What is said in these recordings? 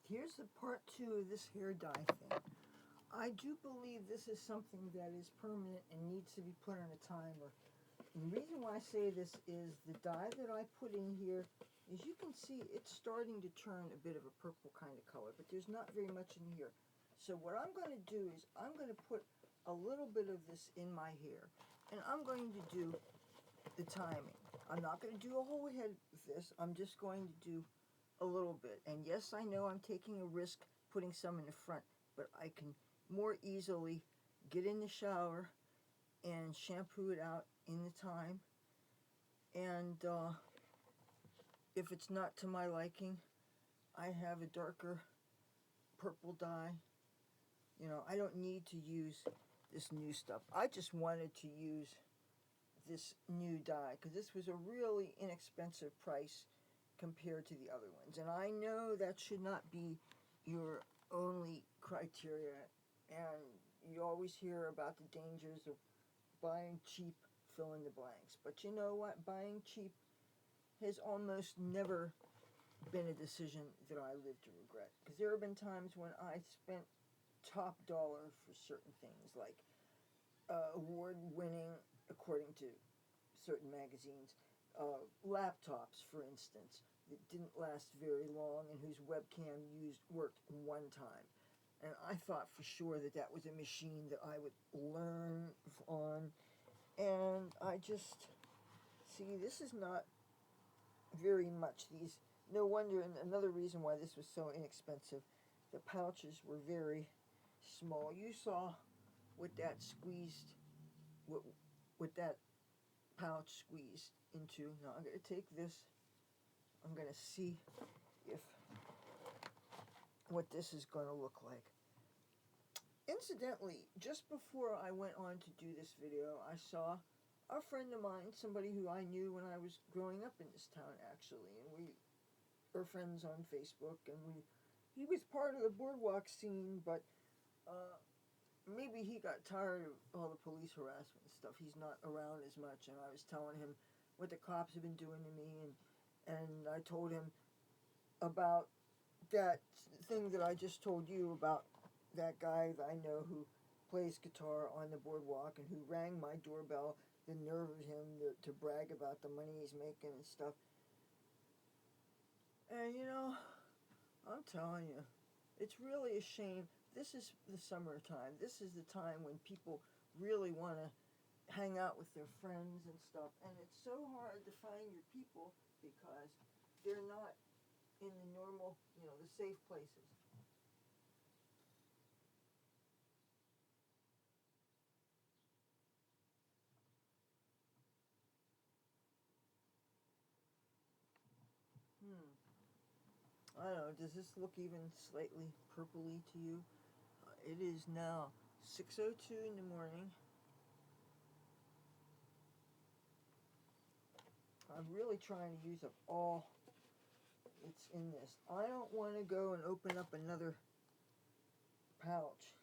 Here's the part 2 of this hair dye thing. I do believe this is something that is permanent and needs to be put on a timer. And the reason why I say this is the dye that I put in here, as you can see, it's starting to turn a bit of a purple kind of color, but there's not very much in here. So what I'm going to do is I'm going to put a little bit of this in my hair, and I'm going to do the timing. I'm not going to do a whole head with this. I'm just going to do a little bit. And yes, I know I'm taking a risk putting some in the front, but I can more easily get in the shower and shampoo it out in the time. And if it's not to my liking, I have a darker purple dye. You know, I don't need to use this new stuff. I just wanted to use this new dye because this was a really inexpensive price compared to the other ones. And I know that should not be your only criteria, and you always hear about the dangers of buying cheap, fill in the blanks. But you know what? Buying cheap has almost never been a decision that I live to regret. Because there have been times when I spent top dollar for certain things, like award-winning, according to certain magazines, laptops, for instance, that didn't last very long and whose webcam worked one time. And I thought for sure that that was a machine that I would learn on. And I just, see, this is not very much. These, no wonder, and another reason why this was so inexpensive, the pouches were very small. You saw what that squeezed, what that pouch squeezed into. Now I'm going to take this, I'm going to see if what this is going to look like. Incidentally, just before I went on to do this video, I saw a friend of mine, somebody who I knew when I was growing up in this town actually, and we were friends on Facebook, and he was part of the boardwalk scene, but maybe he got tired of all the police harassment and stuff. He's not around as much, and I was telling him what the cops have been doing to me, and I told him about that thing that I just told you about, that guy that I know who plays guitar on the boardwalk and who rang my doorbell, the nerve of him to brag about the money he's making and stuff. And you know, I'm telling you, it's really a shame. This is the summertime. This is the time when people really want to hang out with their friends and stuff. And it's so hard to find your people because they're not in the normal, you know, the safe places. I don't know, does this look even slightly purpley to you? It is now 6:02 in the morning. I'm really trying to use up all that's in this. I don't want to go and open up another pouch.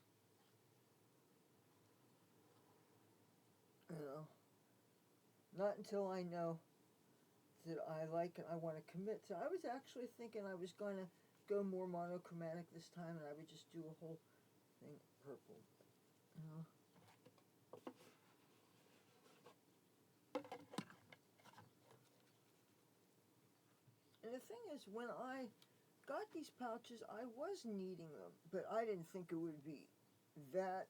You know, not until I know that I like and I want to commit to. I was actually thinking I was going to go more monochromatic this time, and I would just do a whole thing purple. You know. And the thing is, when I got these pouches, I was needing them, but I didn't think it would be that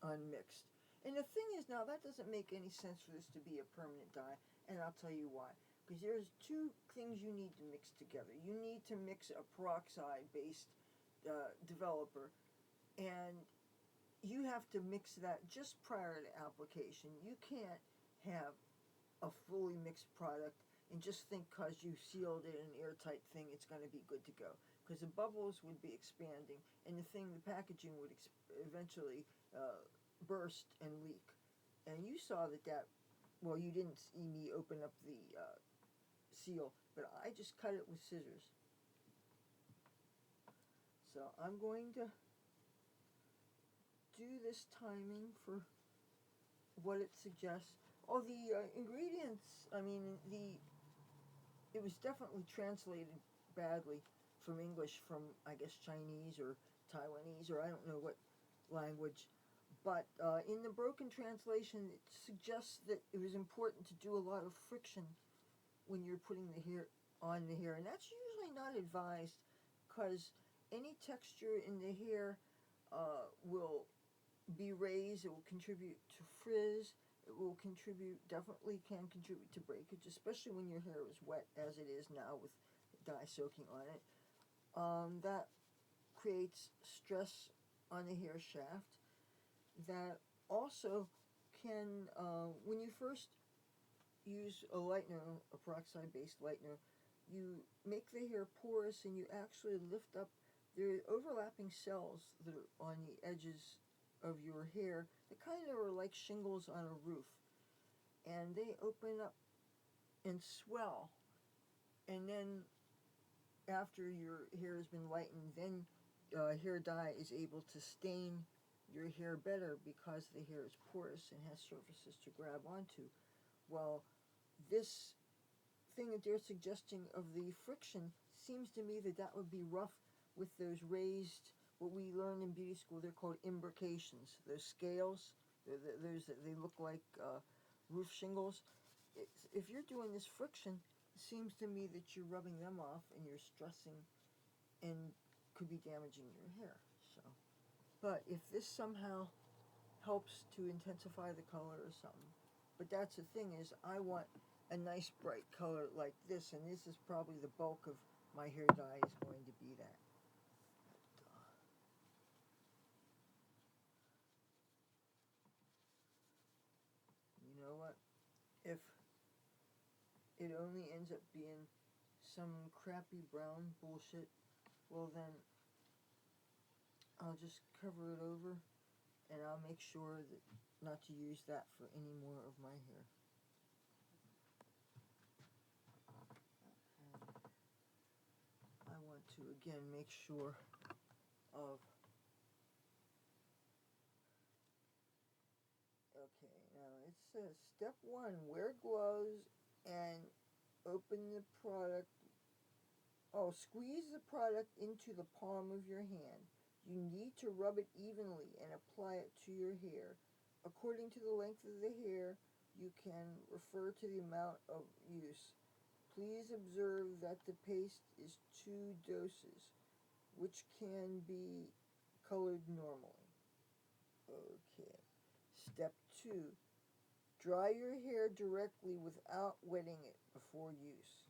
unmixed. And the thing is, now that doesn't make any sense for this to be a permanent dye, and I'll tell you why. Because there's two things you need to mix together. You need to mix a peroxide-based developer, and you have to mix that just prior to application. You can't have a fully mixed product and just think because you sealed it in an airtight thing it's going to be good to go. Because the bubbles would be expanding, and the packaging would eventually burst and leak. And you saw that, well, you didn't see me open up the seal, but I just cut it with scissors. So I'm going to do this timing for what it suggests. Oh, the ingredients, I mean, it was definitely translated badly from English, from I guess Chinese or Taiwanese or I don't know what language. But in the broken translation, it suggests that it was important to do a lot of friction when you're putting the hair on the hair, and that's usually not advised because any texture in the hair will be raised. It will contribute to frizz. It will definitely can contribute to breakage, especially when your hair is wet, as it is now with dye soaking on it. That creates stress on the hair shaft. That also can, when you first use a lightener, a peroxide-based lightener, you make the hair porous and you actually lift up the overlapping cells that are on the edges of your hair. They kind of are like shingles on a roof, and they open up and swell. And then after your hair has been lightened, then hair dye is able to stain your hair better because the hair is porous and has surfaces to grab onto. Well, this thing that they're suggesting of the friction seems to me that that would be rough with those raised, what we learned in beauty school, they're called imbrications. Those scales, they look like roof shingles. If you're doing this friction, it seems to me that you're rubbing them off and you're stressing and could be damaging your hair. So, but if this somehow helps to intensify the color or something, but that's the thing is I want a nice bright color like this, and this is probably the bulk of my hair dye is going to be that. You know what? If it only ends up being some crappy brown bullshit, well then I'll just cover it over and I'll make sure that not to use that for any more of my hair. And I want to again make sure of, okay, now it says step 1, wear gloves and open the product. Oh, squeeze the product into the palm of your hand. You need to rub it evenly and apply it to your hair. According to the length of the hair, you can refer to the amount of use. Please observe that the paste is 2 doses, which can be colored normally. Okay. Step 2. Dry your hair directly without wetting it before use.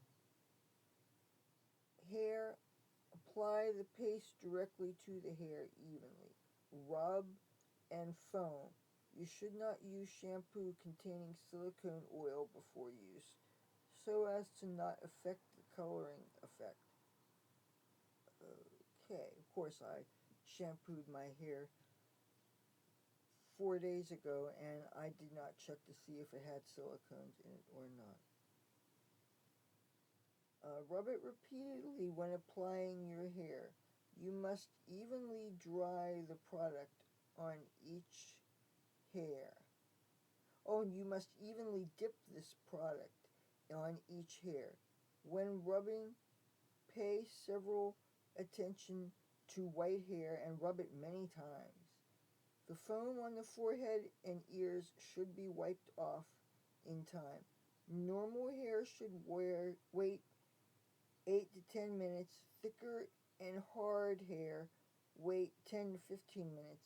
Hair, apply the paste directly to the hair evenly. Rub and foam. You should not use shampoo containing silicone oil before use, so as to not affect the coloring effect. Okay, of course I shampooed my hair 4 days ago and I did not check to see if it had silicones in it or not. Rub it repeatedly when applying your hair. You must evenly dry the product on each hair. Oh, and you must evenly dip this product on each hair. When rubbing, pay several attention to white hair and rub it many times. The foam on the forehead and ears should be wiped off in time. Normal hair should wait 8 to 10 minutes. Thicker and hard hair wait 10 to 15 minutes.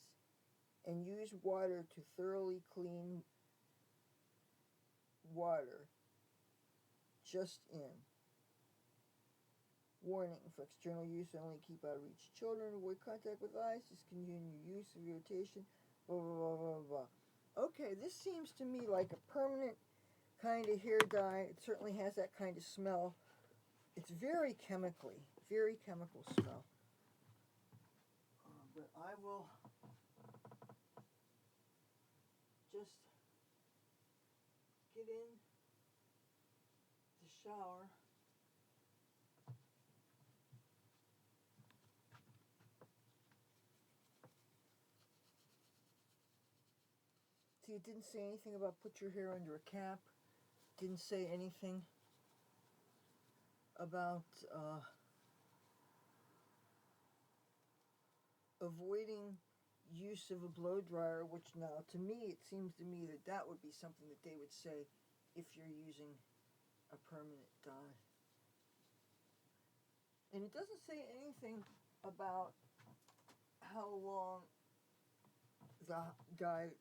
And use water to thoroughly clean water just in. Warning, for external use only, keep out of reach children, avoid contact with eyes, discontinue use of irritation, blah blah blah blah blah. Okay, this seems to me like a permanent kind of hair dye. It certainly has that kind of smell. It's very chemical smell. But I will just get in the shower. See, it didn't say anything about put your hair under a cap. Didn't say anything about avoiding use of a blow dryer, which now to me, it seems to me that that would be something that they would say if you're using a permanent dye. And it doesn't say anything about how long the dye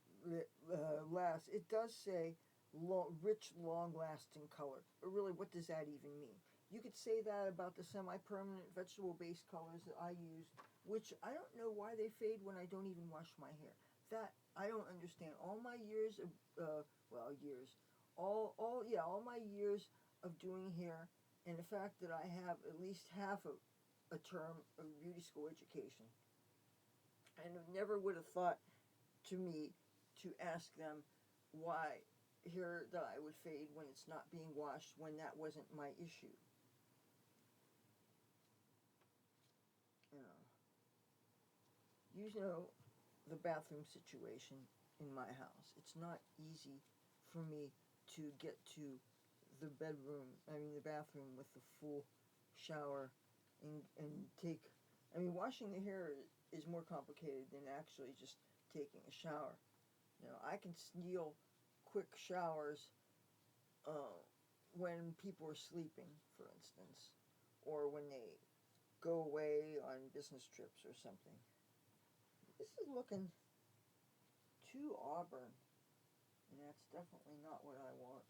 lasts. It does say rich, long-lasting color. But really, what does that even mean? You could say that about the semi-permanent vegetable-based colors that I use, which I don't know why they fade when I don't even wash my hair. That I don't understand. All my years of all my years of doing hair, and the fact that I have at least half a term of beauty school education, and never would have thought to me to ask them why hair dye would fade when it's not being washed, when that wasn't my issue. You know the bathroom situation in my house. It's not easy for me to get to the bathroom with the full shower and take. Washing the hair is more complicated than actually just taking a shower. I can steal quick showers when people are sleeping, for instance, or when they go away on business trips or something. This is looking too auburn, and that's definitely not what I want.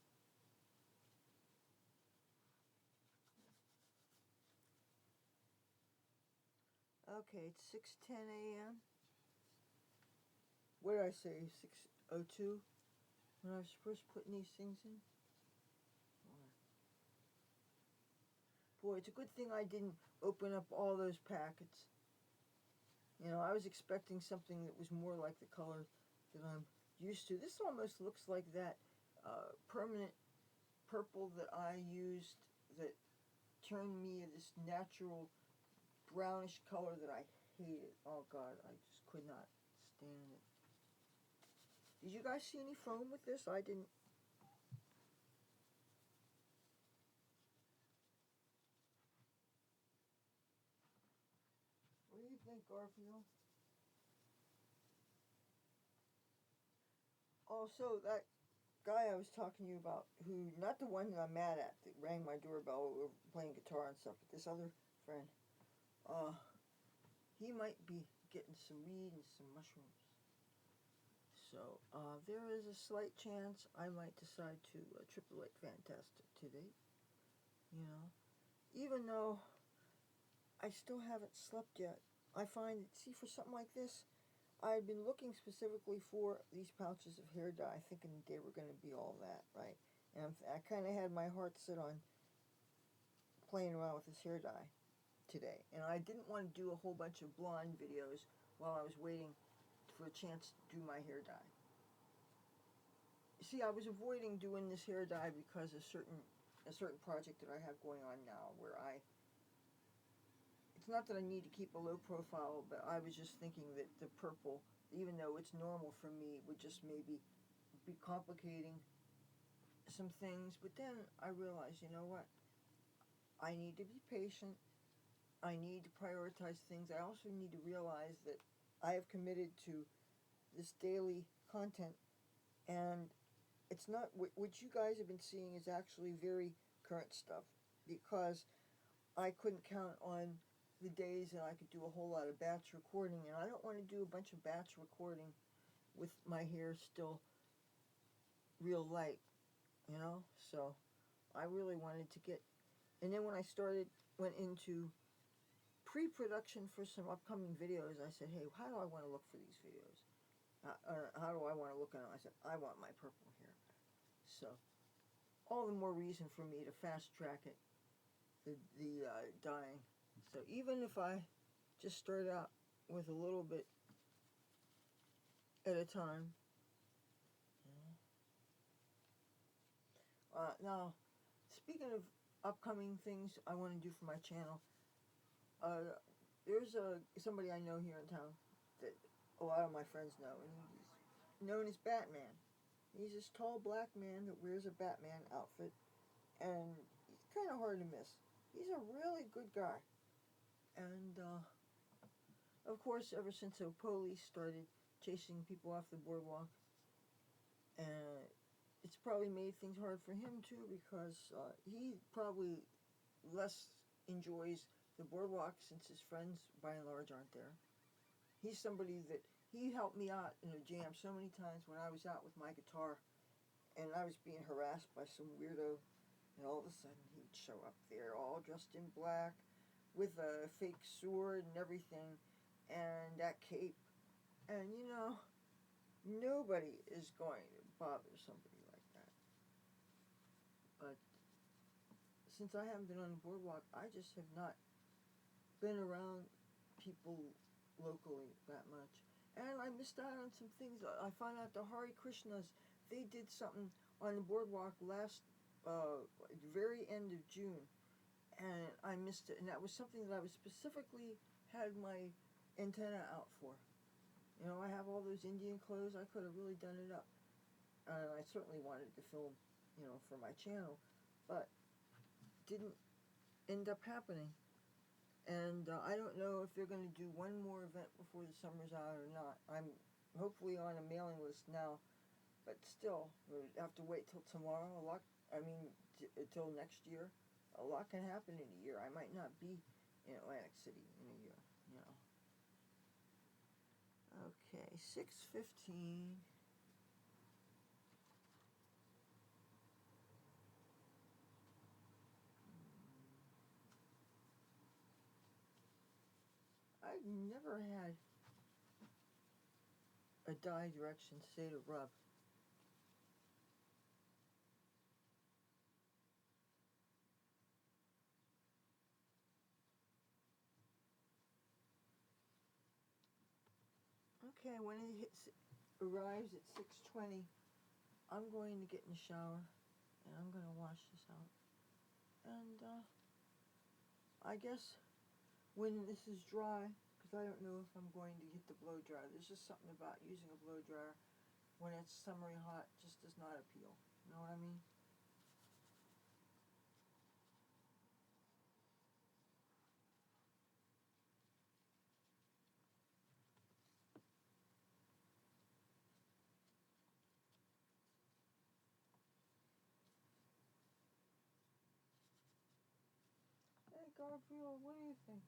Okay, it's 6:10 a.m. What did I say? 6:02 when I was first putting these things in. Boy, it's a good thing I didn't open up all those packets. I was expecting something that was more like the color that I'm used to. This almost looks like that permanent purple that I used that turned me this natural brownish color that I hated. Oh God, I just could not stand it. Did you guys see any foam with this? I didn't. What do you think, Garfield? Also, that guy I was talking to you about, who, not the one that I'm mad at, that rang my doorbell over playing guitar and stuff, but this other friend, he might be getting some weed and some mushrooms. So, there is a slight chance I might decide to tripolate Fantastic today. Even though I still haven't slept yet, I find that, see, for something like this, I've been looking specifically for these pouches of hair dye, thinking they were going to be all that, right? And I kind of had my heart set on playing around with this hair dye today. And I didn't want to do a whole bunch of blonde videos while I was waiting for a chance to do my hair dye. You see, I was avoiding doing this hair dye because of a certain project that I have going on now, where it's not that I need to keep a low profile, but I was just thinking that the purple, even though it's normal for me, would just maybe be complicating some things. But then I realized, you know what? I need to be patient. I need to prioritize things. I also need to realize that I have committed to this daily content, and it's not what you guys have been seeing is actually very current stuff, because I couldn't count on the days that I could do a whole lot of batch recording, and I don't want to do a bunch of batch recording with my hair still real light, so I really wanted to get, and then when I went into pre-production for some upcoming videos, I said, hey, how do I want to look for these videos? How do I want to look at them? I said, I want my purple hair. So all the more reason for me to fast track it, the dyeing. So even if I just start out with a little bit at a time. Now, speaking of upcoming things I want to do for my channel, there's somebody I know here in town that a lot of my friends know, and he's known as Batman. He's this tall black man that wears a Batman outfit, and he's kind of hard to miss. He's a really good guy. And Of course, ever since the police started chasing people off the boardwalk, and it's probably made things hard for him too because he probably less enjoys the boardwalk since his friends by and large aren't there. He's somebody that he helped me out in a jam so many times when I was out with my guitar and I was being harassed by some weirdo, and all of a sudden he'd show up there all dressed in black with a fake sword and everything and that cape. And nobody is going to bother somebody like that. But since I haven't been on the boardwalk, I just have not been around people locally that much. And I missed out on some things. I found out the Hare Krishnas, they did something on the boardwalk last, very end of June, and I missed it. And that was something that I was specifically had my antenna out for. I have all those Indian clothes. I could have really done it up. And I certainly wanted to film, for my channel, but didn't end up happening. And I don't know if they're going to do one more event before the summer's out or not. I'm hopefully on a mailing list now, but still, we'll have to wait till tomorrow. Till next year. A lot can happen in a year. I might not be in Atlantic City in a year, Okay, 6:15. I've never had a dye direction say to rub. Okay, when arrives at 6:20, I'm going to get in the shower and I'm going to wash this out. And I guess when this is dry, because I don't know if I'm going to hit the blow dryer. There's just something about using a blow dryer when it's summery hot just does not appeal. You know what I mean? Hey Garfield, what do you think?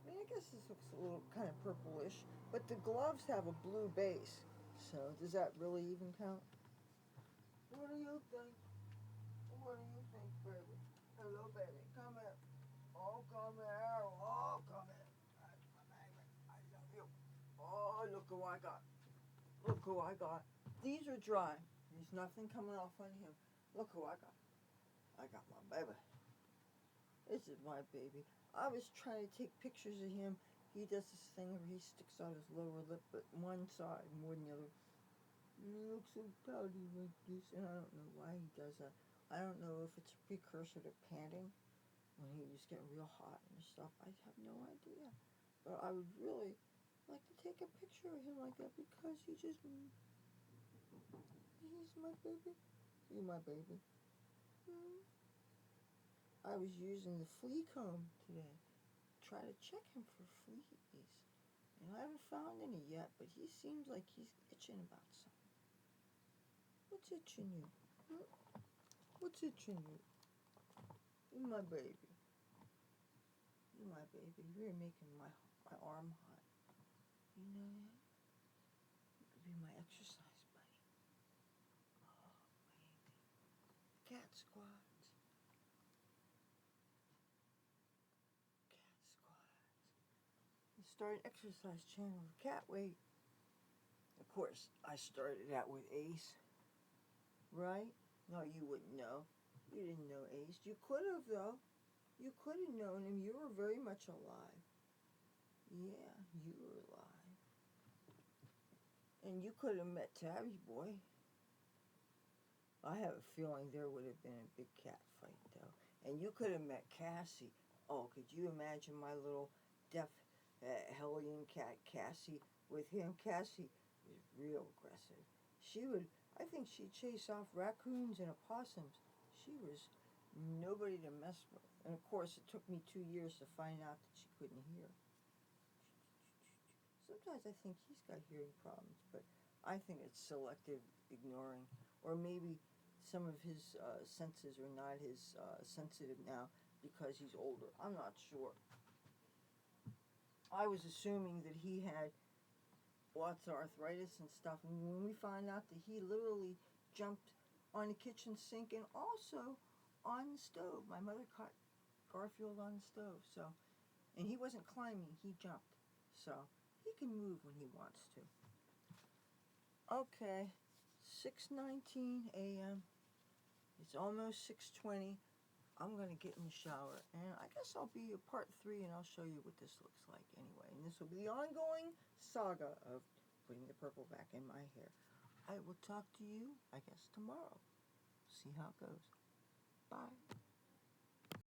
I guess this looks a little kind of purplish, but the gloves have a blue base. So does that really even count? What do you think? What do you think, baby? Hello, baby. Come here. Oh, come here. Oh, come here. That's my baby. I love you. Oh, look who I got. Look who I got. These are dry. There's nothing coming off on him. Look who I got. I got my baby. This is my baby. I was trying to take pictures of him. He does this thing where he sticks out his lower lip, but one side more than the other. And he looks so pouty like this, and I don't know why he does that. I don't know if it's a precursor to panting when he was getting real hot and stuff. I have no idea. But I would really like to take a picture of him like that because he's my baby. You're my baby. I was using the flea comb today. Try to check him for fleas. And I haven't found any yet, but he seems like he's itching about something. What's itching you? What's itching you? You're my baby. You're my baby. You're making my arm hot. You know that? You could be my exercise buddy. Oh, baby. Cat squats. Cat squats. You start an exercise channel with cat weight. Of course, I started out with Ace. Right? No, you wouldn't know. You didn't know Ace. You could have, though. You could have known him. You were very much alive. Yeah, you were alive. And you could have met Tabby Boy. I have a feeling there would have been a big cat fight, though. And you could have met Cassie. Oh, could you imagine my little deaf hellion cat, Cassie, with him? Cassie was real aggressive. I think she'd chase off raccoons and opossums. She was nobody to mess with. And of course, it took me 2 years to find out that she couldn't hear. Sometimes I think he's got hearing problems, but I think it's selective ignoring. Or maybe some of his senses are not as sensitive now because he's older. I'm not sure. I was assuming that he had lots of arthritis and stuff, and when we found out that he literally jumped on the kitchen sink and also on the stove. My mother caught Garfield on the stove, so, and he wasn't climbing, he jumped. So, he can move when he wants to. Okay, 6:19 a.m. It's almost 6:20. I'm going to get in the shower, and I guess I'll be a part 3, and I'll show you what this looks like anyway. And this will be the ongoing saga of putting the purple back in my hair. I will talk to you, I guess, tomorrow. See how it goes. Bye.